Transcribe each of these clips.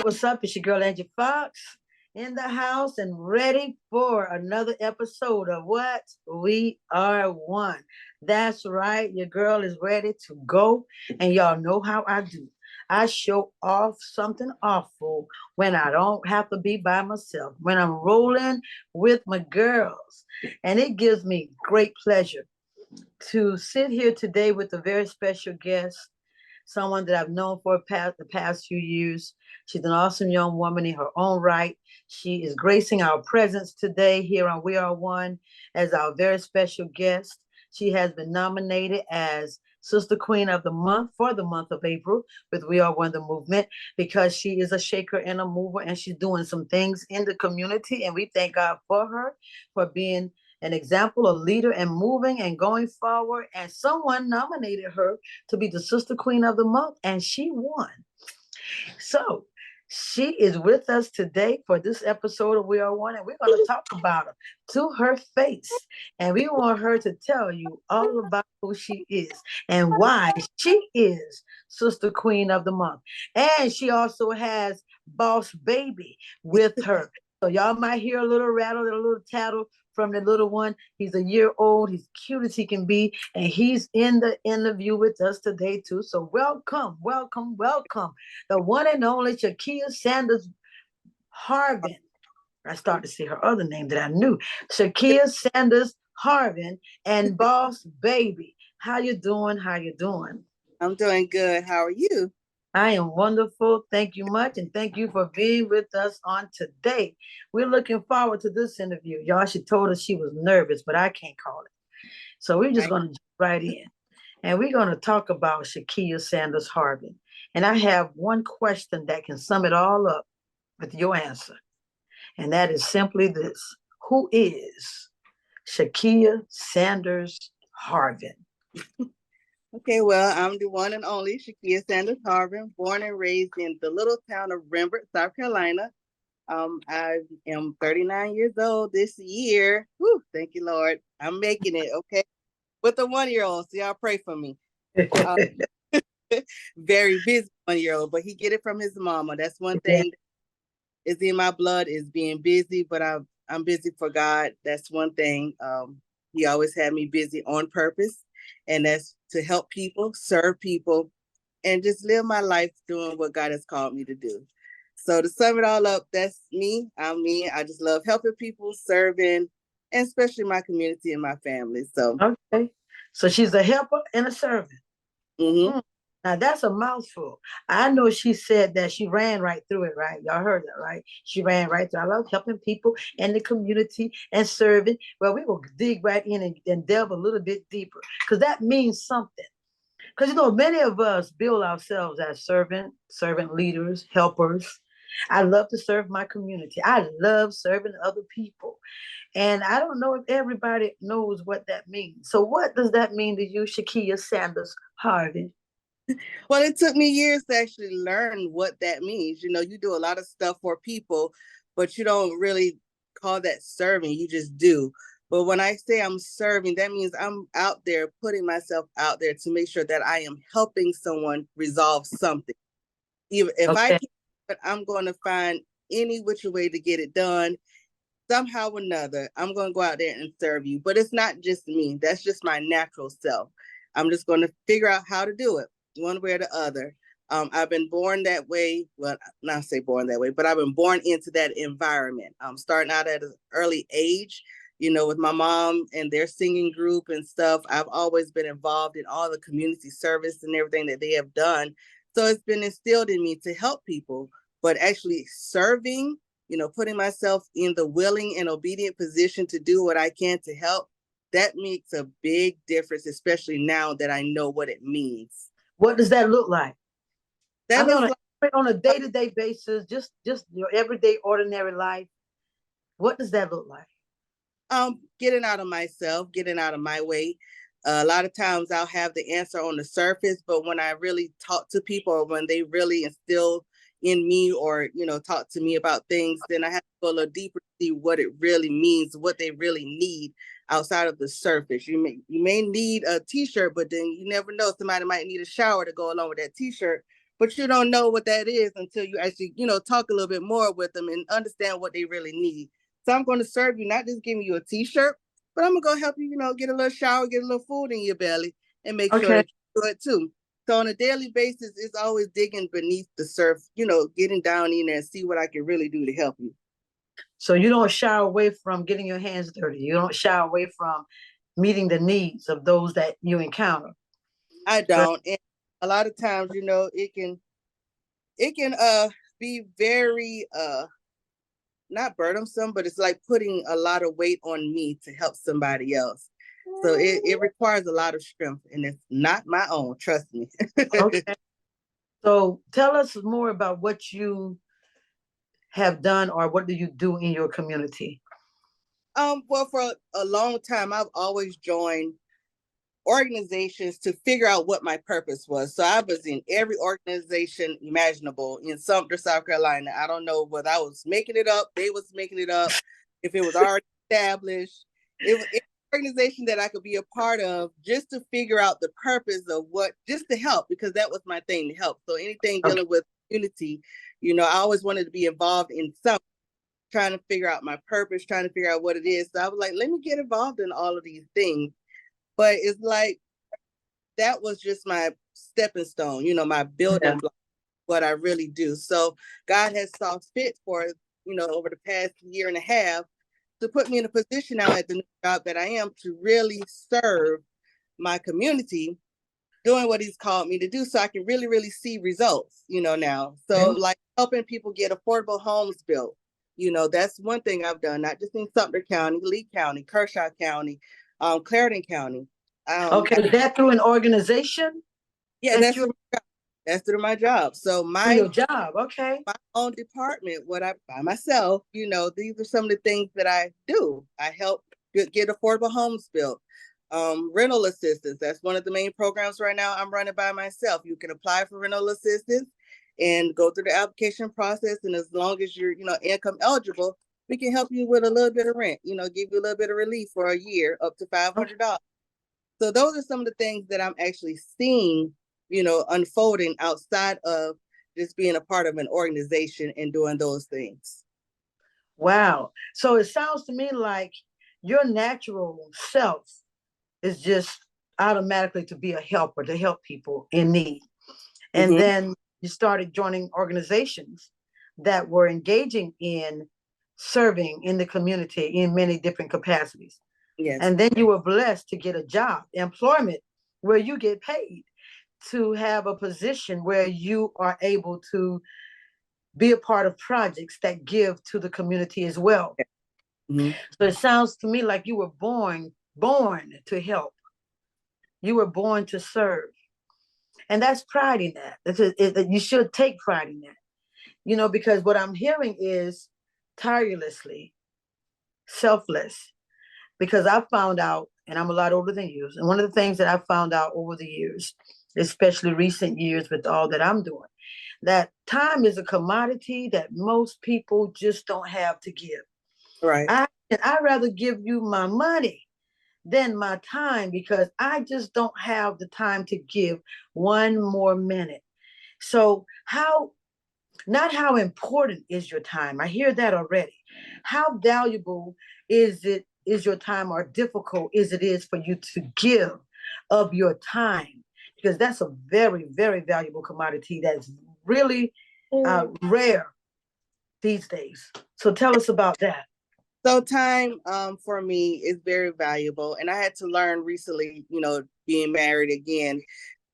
what's up? It's your girl Angie Fox in the house and ready for another episode of What We Are One. That's right, your girl is ready to go, and y'all know how I do. I show off something awful when I don't have to be by myself, when I'm rolling with my girls. And it gives me great pleasure to sit here today with a very special guest, someone that I've known for the past few years. She's an awesome young woman in her own right. She is gracing our presence today here on We Are One as our very special guest. She has been nominated as Sister Queen of the Month for the month of April with We Are One the Movement because she is a shaker and a mover and she's doing some things in the community. And we thank God for her for being an example, a leader, and moving and going forward. And someone nominated her to be the Sister Queen of the Month, and she won. So she is with us today for this episode of We Are One, and we're going to talk about her to her face. And we want her to tell you all about who she is and why she is Sister Queen of the Month. And she also has Boss Baby with her. So y'all might hear a little rattle and a little tattle from the little one. He's a year old. He's cute as he can be. And he's in the interview with us today, too. So welcome, welcome, welcome. The one and only Shekia Sanders Harvin. I started to see her other name that I knew. Shekia Sanders Harvin and Boss Baby. How you doing? How you doing? I'm doing good. How are you? I am wonderful. Thank you much. And thank you for being with us on today. We're looking forward to this interview. Y'all, she told us she was nervous, but I can't call it. So we're just going to jump right in. And we're going to talk about Shekia Sanders Harvin. And I have one question that can sum it all up with your answer. And that is simply this. Who is Shekia Sanders Harvin? Okay, well, I'm the one and only Shekia Sanders Harvin, born and raised in the little town of Rembert, South Carolina. I am 39 years old this year. Whew, thank you, Lord. I'm making it, okay? With a 1-year-old, so y'all pray for me. Very busy 1-year-old, but he get it from his mama. That's one thing is in my blood is being busy, but I'm busy for God. That's one thing. He always had me busy on purpose, and that's to help people, serve people, and just live my life doing what God has called me to do. So to sum it all up, that's me. I'm me. I just love helping people, serving, and especially my community and my family. So okay. So she's a helper and a servant. Mm-hmm. Now that's a mouthful. I know she said that she ran right through it, right? Y'all heard that, right? She ran right through. I love helping people in the community and serving. Well, we will dig right in and delve a little bit deeper because that means something. Because, many of us build ourselves as servant leaders, helpers. I love to serve my community. I love serving other people. And I don't know if everybody knows what that means. So what does that mean to you, Shekia Sanders Harvin? Well, it took me years to actually learn what that means. You do a lot of stuff for people, but you don't really call that serving. You just do. But when I say I'm serving, that means I'm out there putting myself out there to make sure that I am helping someone resolve something. Even if I can't, but I'm going to find any which way to get it done. Somehow or another, I'm going to go out there and serve you. But it's not just me. That's just my natural self. I'm just going to figure out how to do it one way or the other. I've been born that way. Well, not say born that way, but I've been born into that environment. Starting out at an early age, with my mom and their singing group and stuff. I've always been involved in all the community service and everything that they have done. So it's been instilled in me to help people, but actually serving, putting myself in the willing and obedient position to do what I can to help, that makes a big difference, especially now that I know what it means. What does that look like? That looks like on a day-to-day basis, just your everyday, ordinary life. What does that look like? Getting out of myself, getting out of my way. A lot of times I'll have the answer on the surface, but when I really talk to people or when they really instill in me or, talk to me about things, then I have to go a little deeper to see what it really means, what they really need outside of the surface. You may need a t-shirt, but then you never know, somebody might need a shower to go along with that t-shirt but you don't know what that is until you actually, talk a little bit more with them and understand what they really need. So I'm going to serve you, not just giving you a t-shirt, but I'm going to go help you, get a little shower, get a little food in your belly, and make sure Okay. that you do it too. So on a daily basis, it's always digging beneath the surface, getting down in there and see what I can really do to help you. So you don't shy away from getting your hands dirty. You don't shy away from meeting the needs of those that you encounter. I But don't. And a lot of times, it can be very not burdensome, but it's like putting a lot of weight on me to help somebody else. So it requires a lot of strength, and it's not my own, trust me. okay. So tell us more about what you have done or what do you do in your community? Well, for a long time, I've always joined organizations to figure out what my purpose was. So I was in every organization imaginable in Sumter, South Carolina. I don't know whether I was making it up, they was making it up, if it was already established. It was an organization that I could be a part of just to figure out the purpose of just to help, because that was my thing, to help. So anything Okay. dealing with community, I always wanted to be involved in something, trying to figure out my purpose, trying to figure out what it is. So I was like, let me get involved in all of these things. But it's like that was just my stepping stone, my building Yeah. block, what I really do. So God has saw fit for, over the past year and a half to put me in a position now at the new job that I am to really serve my community, doing what he's called me to do, so I can really, really see results, now. So Okay. like helping people get affordable homes built. That's one thing I've done, not just in Sumter County, Lee County, Kershaw County, Clarendon County. Okay. Is that through an organization Yeah, that you're that's through my job. So through your job? Okay. my own department, what I by myself, these are some of the things that I do. I help get affordable homes built. Rental assistance, that's one of the main programs right now I'm running by myself. You can apply for rental assistance and go through the application process. And as long as you're, income eligible, we can help you with a little bit of rent, give you a little bit of relief for a year, up to Okay. $500. So those are some of the things that I'm actually seeing, unfolding outside of just being a part of an organization and doing those things. Wow. So it sounds to me like your natural self is just automatically to be a helper, to help people in need. And Mm-hmm. then you started joining organizations that were engaging in serving in the community in many different capacities. Yes. And then you were blessed to get a job, employment, where you get paid to have a position where you are able to be a part of projects that give to the community as well. Mm-hmm. So it sounds to me like you were born to help. You were born to serve. And that's pride in that. You should take pride in that. Because what I'm hearing is tirelessly, selfless. Because I found out, and I'm a lot older than you, and one of the things that I found out over the years, especially recent years with all that I'm doing, that time is a commodity that most people just don't have to give. Right. I'd rather give you my money than my time because I just don't have the time to give one more minute. So, not how important is your time? I hear that already. How valuable is your time or difficult is it is for you to give of your time? Because that's a very, very valuable commodity that's really rare these days. So tell us about that. So time for me is very valuable. And I had to learn recently, being married again,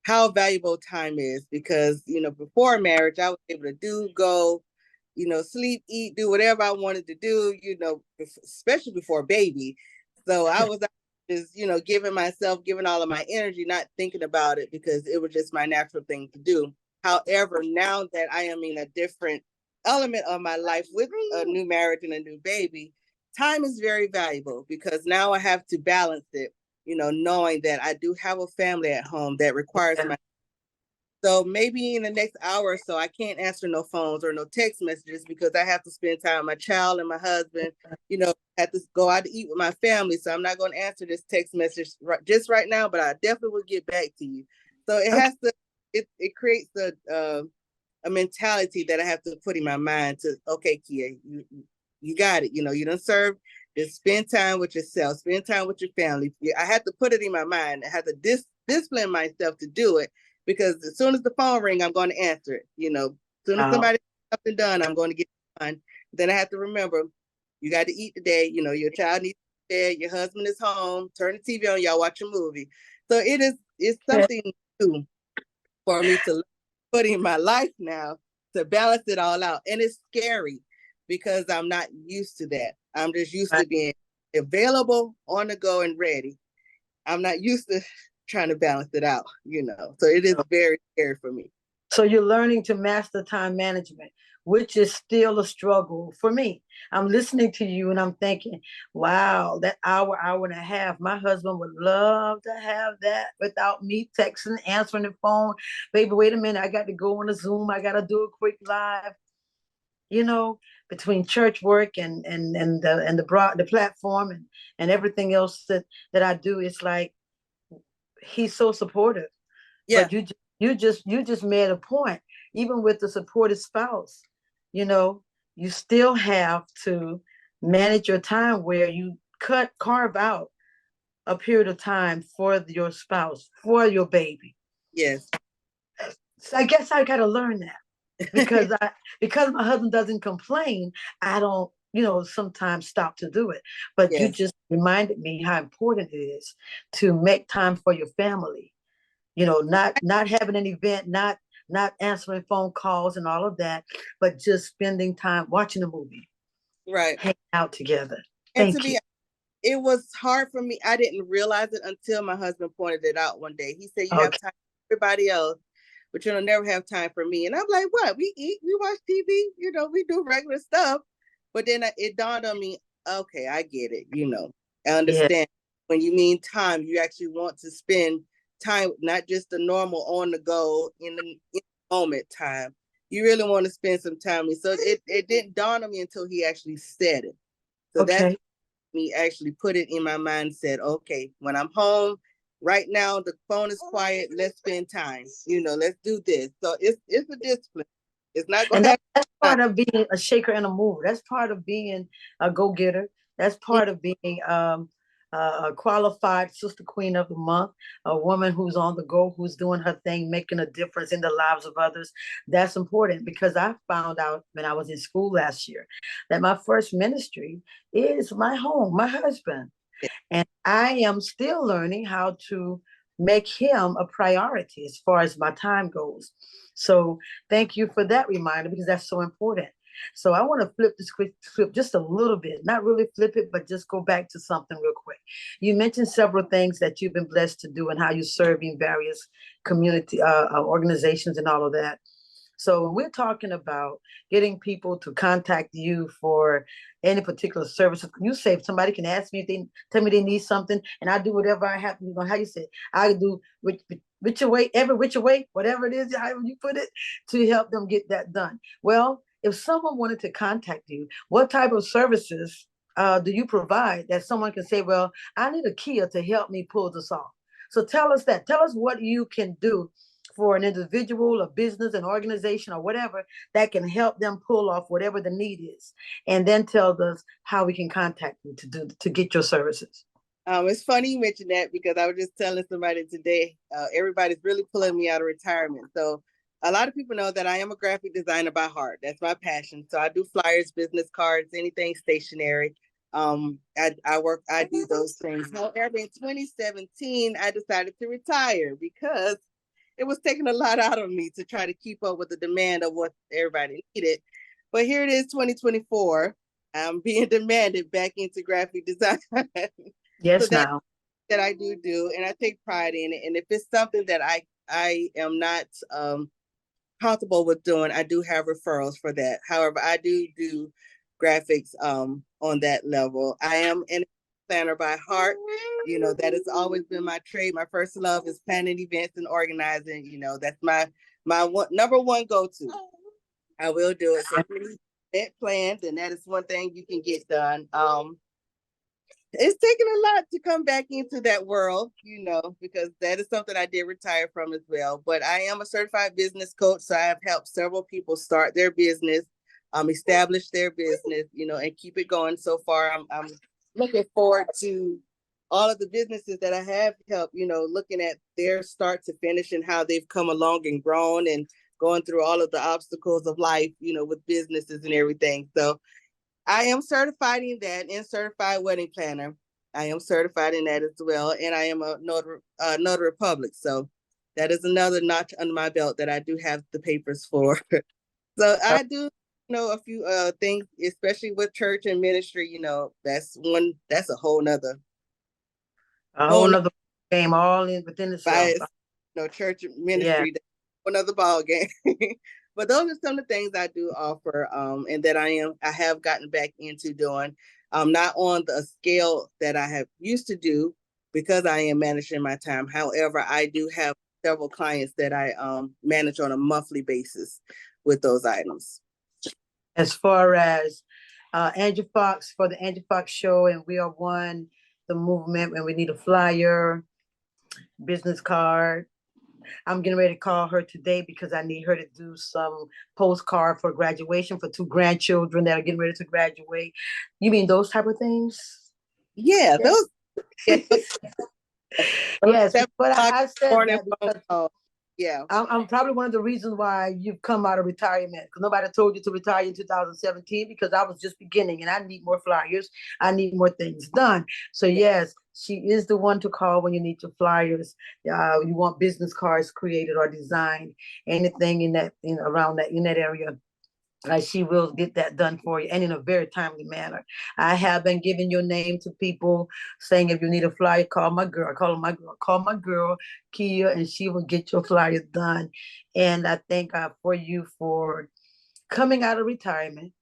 how valuable time is, because, before marriage, I was able to go, sleep, eat, do whatever I wanted to do, especially before baby. So I was just, giving all of my energy, not thinking about it because it was just my natural thing to do. However, now that I am in a different element of my life with a new marriage and a new baby, time is very valuable because now I have to balance it, knowing that I do have a family at home that requires Yeah. my. So maybe in the next hour or so, I can't answer no phones or no text messages because I have to spend time with my child and my husband, have to go out to eat with my family. So I'm not going to answer this text message just right now, but I definitely will get back to you. So Okay. it creates a mentality that I have to put in my mind to, okay, Kia, you got it. You don't serve. Just spend time with yourself, spend time with your family. I had to put it in my mind. I had to discipline myself to do it, because as soon as the phone ring, I'm going to answer it. As soon as somebody gets something done, I'm going to get it done. Then I have to remember, you got to eat today. Your child needs to be fed. Your husband is home. Turn the TV on. Y'all watch a movie. So it's something new for me to put in my life now to balance it all out. And it's scary because I'm not used to that. I'm just used to being available, on the go, and ready. I'm not used to trying to balance it out, So it is very scary for me. So you're learning to master time management, which is still a struggle for me. I'm listening to you and I'm thinking, wow, that hour and a half, my husband would love to have that without me texting, answering the phone. Baby, wait a minute, I got to go on a Zoom. I got to do a quick live. Between church work and the platform and everything else that I do, it's like he's so supportive. Yeah. But you just made a point. Even with the supportive spouse, you still have to manage your time where you carve out a period of time for your spouse, for your baby. Yes. So I guess I got to learn that because my husband doesn't complain. I don't, sometimes stop to do it. But you Yes. just reminded me how important it is to make time for your family. Not having an event, not answering phone calls and all of that, but just spending time watching a movie, right, hanging out together. and to Thank you. be, it was hard for me. I didn't realize it until my husband pointed it out one day. He said, you have Okay. time for everybody else, but you'll never have time for me. And I'm like, what? We eat, we watch TV, we do regular stuff. But then it dawned on me, okay, I get it. I Yeah. understand. When you mean time, you actually want to spend time, not just the normal on the go in the moment time. You really want to spend some time. So it didn't dawn on me until he actually said it. So that's Okay. me actually put it in my mindset. Okay, when I'm home right now, the phone is quiet. Let's spend time. Let's do this. So it's a discipline. It's not going And to that's happen. part of being a shaker and a mover. That's part of being a go-getter. That's part of being a qualified sister queen of the month, a woman who's on the go, who's doing her thing, making a difference in the lives of others. That's important because I found out when I was in school last year that my first ministry is my home, my husband. And I am still learning how to make him a priority as far as my time goes. So thank you for that reminder because that's so important. So I want to flip the script just a little bit, not really flip it, but just go back to something real quick. You mentioned several things that you've been blessed to do and how you're serving various community organizations and all of that. So we're talking about getting people to contact you for any particular service. You say if somebody can ask me if they tell me they need something, and I do whatever I have. How you say I do which way, every which way, whatever it is, however you put it, to help them get that done. Well, if someone wanted to contact you, what type of services do you provide that someone can say, well, I need a Kia to help me pull this off? So tell us that. Tell us what you can do for an individual, a business, an organization, or whatever that can help them pull off whatever the need is, and then tell us how we can contact you to get your services. It's funny you mentioned that because I was just telling somebody today, everybody's really pulling me out of retirement. So a lot of people know that I am a graphic designer by heart. That's my passion. So I do flyers, business cards, anything stationary. I do those things. However, in 2017, I decided to retire because it was taking a lot out of me to try to keep up with the demand of what everybody needed. But here it is, 2024. I'm being demanded back into graphic design. So Yes, now. that I do, and I take pride in it. And if it's something that I am not comfortable with doing, I do have referrals for that. However, I do graphics on that level. I am an planner by heart. That has always been my trade. My first love is planning events and organizing. That's my number one go to. I will do it. So event plans, and that is one thing you can get done. It's taken a lot to come back into that world, because that is something I did retire from as well. But I am a certified business coach, so I have helped several people start their business, establish their business, and keep it going. So far, I'm looking forward to all of the businesses that I have helped, looking at their start to finish and how they've come along and grown and going through all of the obstacles of life, with businesses and everything. So I am certified in that and certified wedding planner. I am certified in that as well. And I am a notary public. So that is another notch under my belt that I do have the papers for. So I do know a few things, especially with church and ministry, that's a whole nother game all in within itself. bias, church ministry, another ball game. But those are some of the things I do offer, and that I have gotten back into doing. Not on the scale that I have used to do because I am managing my time. However, I do have several clients that I manage on a monthly basis with those items. As far as Angie Fox for the Angie Fox Show, and we are one, the movement, when we need a flyer, business card. I'm getting ready to call her today because I need her to do some postcard for graduation for 2 grandchildren that are getting ready to graduate. You mean those type of things? Yeah, those. Yes, but I said that because yeah, I'm probably one of the reasons why you've come out of retirement, because nobody told you to retire in 2017, because I was just beginning and I need more flyers. I need more things done. So yes, she is the one to call when you need your flyers. You want business cards created or designed, anything in that around that in that area. She will get that done for you, and in a very timely manner. I have been giving your name to people, saying if you need a flyer, call my girl, call my girl, Kia, and she will get your flyer done. And I thank God for you for coming out of retirement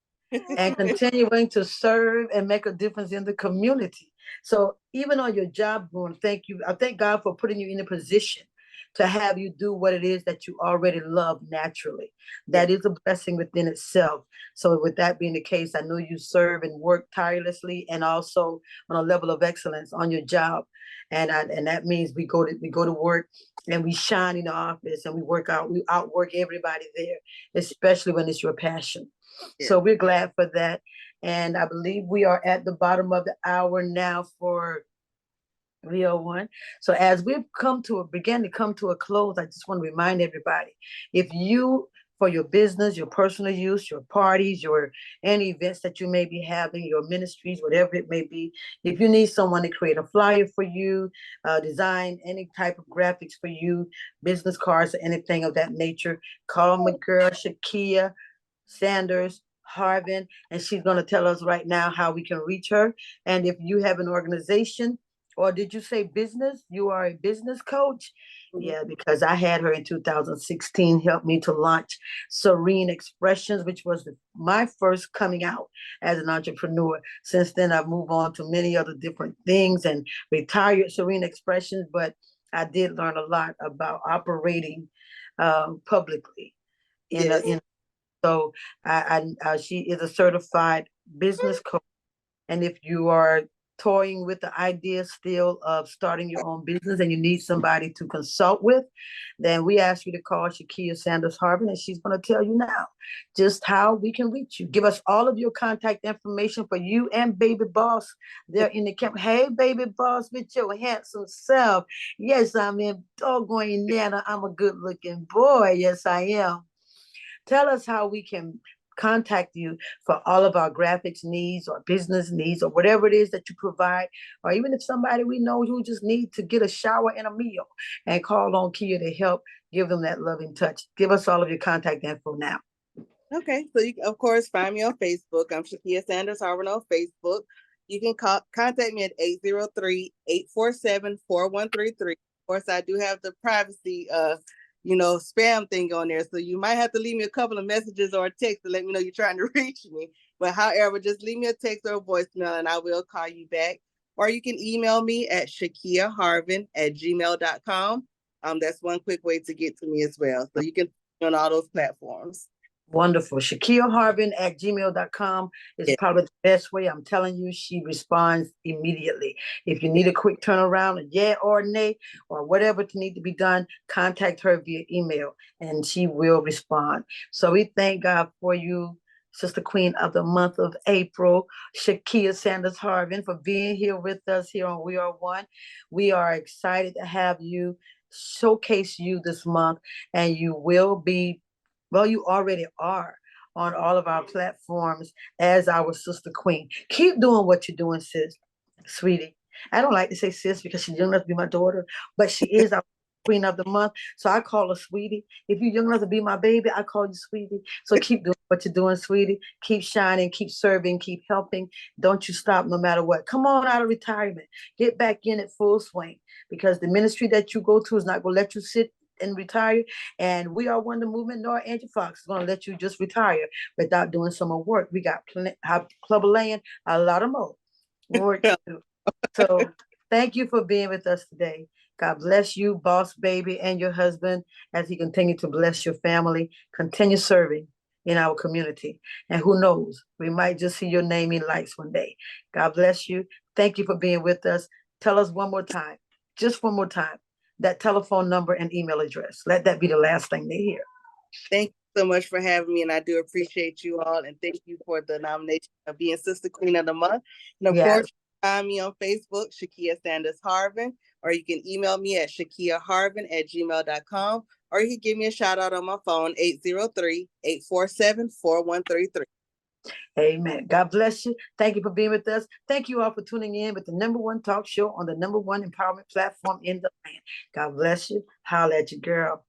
and continuing to serve and make a difference in the community. So even on your job, going, thank you. I thank God for putting you in a position to have you do what it is that you already love naturally. That is a blessing within itself. So with that being the case, I know you serve and work tirelessly and also on a level of excellence on your job. And that means we go to work and we shine in the office and we outwork everybody there, especially when it's your passion. Yeah. So we're glad for that. And I believe we are at the bottom of the hour now for VO1. So as we've began to come to a close, I just want to remind everybody, if you, for your business, your personal use, your parties, your any events that you may be having, your ministries, whatever it may be, if you need someone to create a flyer for you, design any type of graphics for you, business cards or anything of that nature, call my girl Shekia Sanders Harvin, and she's going to tell us right now how we can reach her. And if you have an organization, or did you say business? You are a business coach? Mm-hmm. Yeah, because I had her in 2016 help me to launch Serene Expressions, which was my first coming out as an entrepreneur. Since then, I've moved on to many other different things and retired Serene Expressions, but I did learn a lot about operating publicly so she is a certified business coach. And if you are toying with the idea still of starting your own business and you need somebody to consult with, then we ask you to call Shekia Sanders Harvin, and she's going to tell you now just how we can reach you. Give us all of your contact information for you and Baby Boss there in the camp. Hey, Baby Boss, with your handsome self. Yes, I'm in doggone Indiana. I'm a good looking boy. Yes, I am. Tell us how we can contact you for all of our graphics needs or business needs or whatever it is that you provide, or even if somebody we know who just need to get a shower and a meal, and call on Kia to help give them that loving touch. Give us all of your contact info now. Okay, so you can, of course, find me on Facebook. I'm Shekia Sanders Harvin on Facebook. You can contact me at 803-847-4133. Of course, I do have the privacy spam thing on there. So you might have to leave me a couple of messages or a text to let me know you're trying to reach me. But however, just leave me a text or a voicemail and I will call you back. Or you can email me at shekiaharvin@gmail.com. That's one quick way to get to me as well. So you can on all those platforms. Wonderful. Shekia Harvin at gmail.com is Yeah. probably the best way. I'm telling you, she responds immediately. If you need a quick turnaround, a yeah or nay, or whatever to need to be done, contact her via email and she will respond. So we thank God for you, Sister Queen of the month of April, Shekia Sanders Harvin, for being here with us here on We Are One. We are excited to have you showcase you this month, and you will be, well, you already are on all of our platforms as our sister queen. Keep doing what you're doing, sis, sweetie. I don't like to say sis because she's young enough to be my daughter, but she is our queen of the month. So I call her sweetie. If you're young enough to be my baby, I call you sweetie. So keep doing what you're doing, sweetie. Keep shining, keep serving, keep helping. Don't you stop no matter what. Come on out of retirement. Get back in at full swing, because the ministry that you go to is not going to let you sit and retire. And We Are One, the movement, nor Angie Fox is going to let you just retire without doing some more work. We got Club of Land, a lot of more work to do. So thank you for being with us today. God bless you, boss baby, and your husband as he continue to bless your family. Continue serving in our community. And who knows, we might just see your name in lights one day. God bless you. Thank you for being with us. Tell us one more time, just one more time, that telephone number and email address. Let that be the last thing they hear. Thank you so much for having me, and I do appreciate you all, and thank you for the nomination of being Sister Queen of the Month. And of Yes. course, find me on Facebook, Shekia Sanders Harvin, or you can email me at ShekiaHarvin@gmail.com, or you can give me a shout out on my phone, 803-847-4133. Amen. God bless you. Thank you for being with us. Thank you all for tuning in with the number one talk show on the number one empowerment platform in the land. God bless you. Holla at your girl.